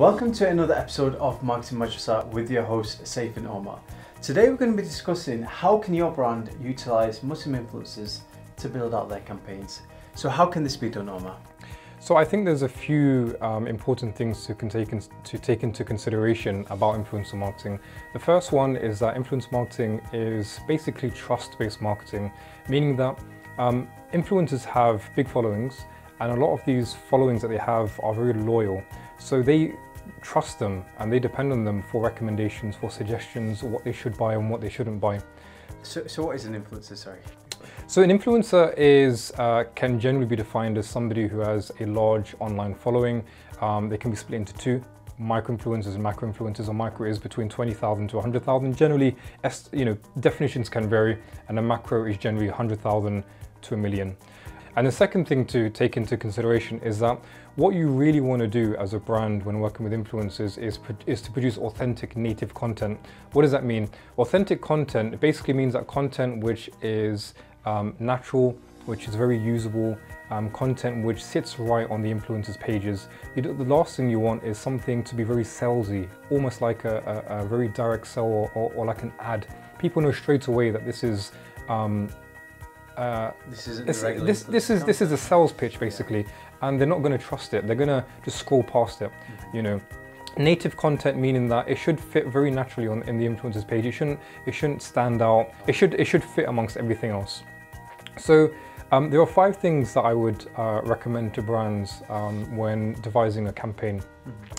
Welcome to another episode of Marketing Madrassah with your host Saif and Omar. Today we're going to be discussing how can your brand utilize Muslim influencers to build out their campaigns. So how can this be done, Omar? So I think there's a few important things to take into consideration about influencer marketing. The first one is that influencer marketing is basically trust-based marketing, meaning that influencers have big followings, and a lot of these followings that they have are very loyal. So they trust them and they depend on them for recommendations, for suggestions, what they should buy and what they shouldn't buy. So what is an influencer, sorry? So an influencer is can generally be defined as somebody who has a large online following. They can be split into two, micro-influencers and macro-influencers. A micro is between 20,000 to 100,000. Generally, definitions can vary, and a macro is generally 100,000 to 1 million. And the second thing to take into consideration is that what you really want to do as a brand when working with influencers is to produce authentic native content. What does that mean? Authentic content basically means that content which is natural, which is very usable, content which sits right on the influencer's pages. The last thing you want is something to be very salesy, almost like a very direct sell or like an ad. People know straight away that this is this is a sales pitch basically, and they're not going to trust it. They're going to just scroll past it. You know, native content meaning that it should fit very naturally in the influencer's page. It shouldn't stand out. It should fit amongst everything else. So there are 5 things that I would recommend to brands when devising a campaign.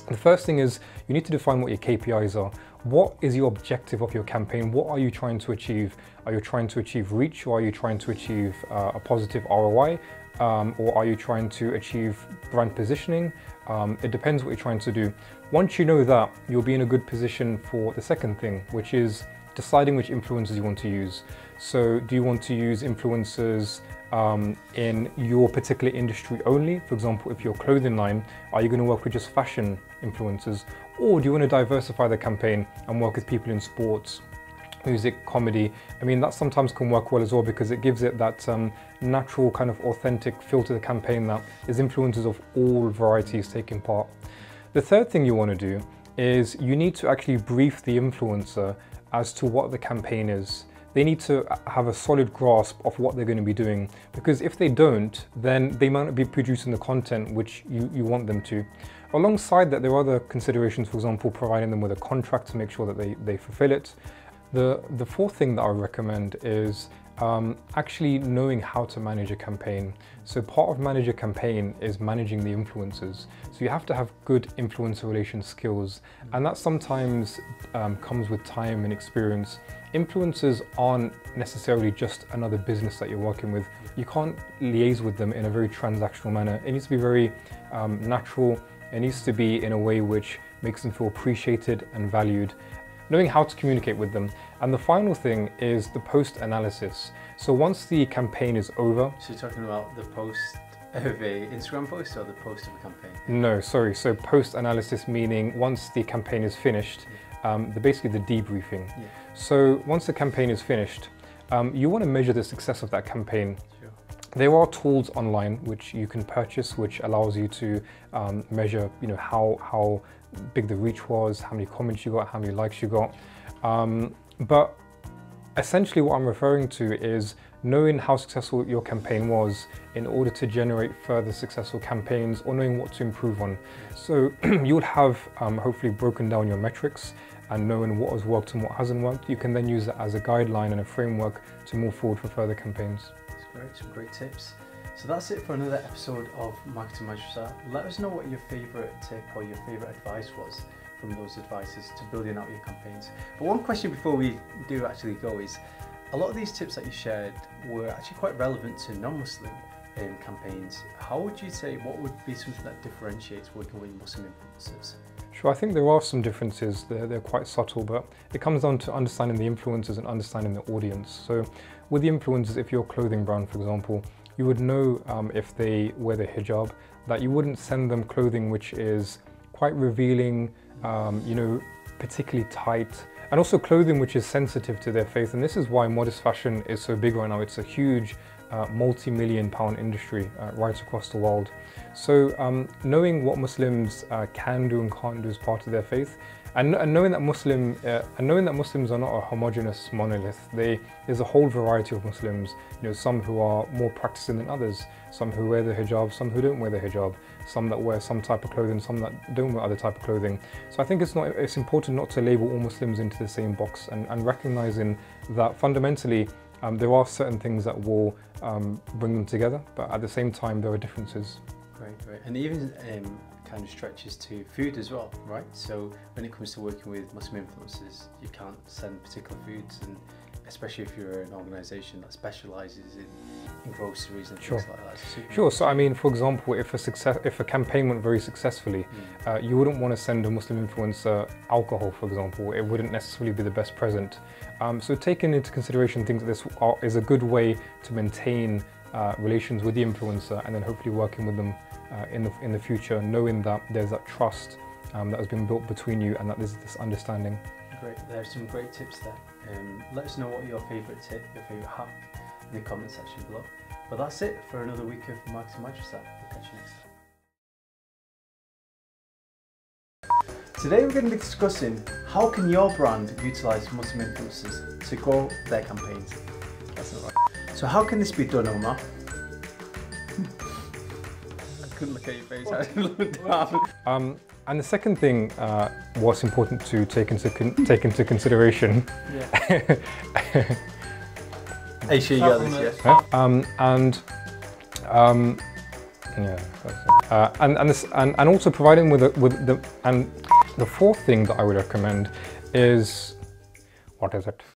The first thing is you need to define what your KPIs are. What is your objective of your campaign? What are you trying to achieve? Are you trying to achieve reach, or are you trying to achieve a positive ROI? Or are you trying to achieve brand positioning? It depends what you're trying to do. Once you know that, you'll be in a good position for the second thing, which is deciding which influencers you want to use. So do you want to use influencers in your particular industry only? For example, if you're a clothing line, are you going to work with just fashion influencers? Or do you want to diversify the campaign and work with people in sports, music, comedy? I mean, that sometimes can work well as well, because it gives it that natural kind of authentic feel to the campaign that is influencers of all varieties taking part. The third thing you want to do is you need to actually brief the influencer as to what the campaign is. They need to have a solid grasp of what they're going to be doing, because if they don't, then they might not be producing the content which you want them to. Alongside that, there are other considerations, for example, providing them with a contract to make sure that they fulfill it. The fourth thing that I would recommend is actually knowing how to manage a campaign. So part of manage a campaign is managing the influencers. So you have to have good influencer relation skills, and that sometimes comes with time and experience. Influencers aren't necessarily just another business that you're working with. You can't liaise with them in a very transactional manner. It needs to be very natural. It needs to be in a way which makes them feel appreciated and valued. Knowing how to communicate with them. And the final thing is the post analysis. So once the campaign is over. So you're talking about the post of a Instagram post or the post of a campaign? No, sorry. So post analysis meaning once the campaign is finished, basically the debriefing. Yeah. So once the campaign is finished, you want to measure the success of that campaign. Sure. There are tools online which you can purchase, which allows you to measure, how big the reach was, how many comments you got, how many likes you got. But essentially what I'm referring to is knowing how successful your campaign was in order to generate further successful campaigns, or knowing what to improve on. So you would have hopefully broken down your metrics and knowing what has worked and what hasn't worked. You can then use that as a guideline and a framework to move forward for further campaigns. That's great, some great tips. So that's it for another episode of Marketing Madrassah. Let us know what your favourite tip or your favourite advice was from those advices to building out your campaigns. But one question before we do actually go is, a lot of these tips that you shared were actually quite relevant to non-Muslim campaigns. How would you say, what would be something that differentiates working with Muslim influencers? Sure, I think there are some differences. They're quite subtle, but it comes down to understanding the influencers and understanding the audience. So with the influencers, if you're a clothing brand, for example, you would know if they wear the hijab, that you wouldn't send them clothing which is quite revealing, particularly tight, and also clothing which is sensitive to their faith. And this is why modest fashion is so big right now. It's a huge multi-million-pound industry right across the world. So knowing what Muslims can do and can't do as part of their faith, and knowing that Muslims are not a homogeneous monolith. There's a whole variety of Muslims. You know, some who are more practicing than others, some who wear the hijab, some who don't wear the hijab, some that wear some type of clothing, some that don't wear other type of clothing. So I think it's important not to label all Muslims into the same box, and recognizing that fundamentally there are certain things that will bring them together, but at the same time there are differences. Great. And even kind of stretches to food as well, right? So when it comes to working with Muslim influencers, you can't send particular foods, and especially if you're an organisation that specialises in groceries and things like that. Sure. So I mean, for example, if a campaign went very successfully, you wouldn't want to send a Muslim influencer alcohol, for example. It wouldn't necessarily be the best present. So taking into consideration things like this is a good way to maintain relations with the influencer, and then hopefully working with them in the future, knowing that there's that trust that has been built between you, and that there's this understanding. Great, there's some great tips there. Let us know what your favourite tip, your favourite hack in the comment section below. But that's it for another week of Marketing Madrassah. We'll catch you next time. Today we're going to be discussing how can your brand utilise Muslim influencers to grow their campaigns. That's not right. So how can this be done, Omar? I couldn't look at your face. I looked down. And the second thing, what's important to take into consideration. Yeah. Are you sure you got this? Yeah. And also providing the fourth thing that I would recommend is, what is it?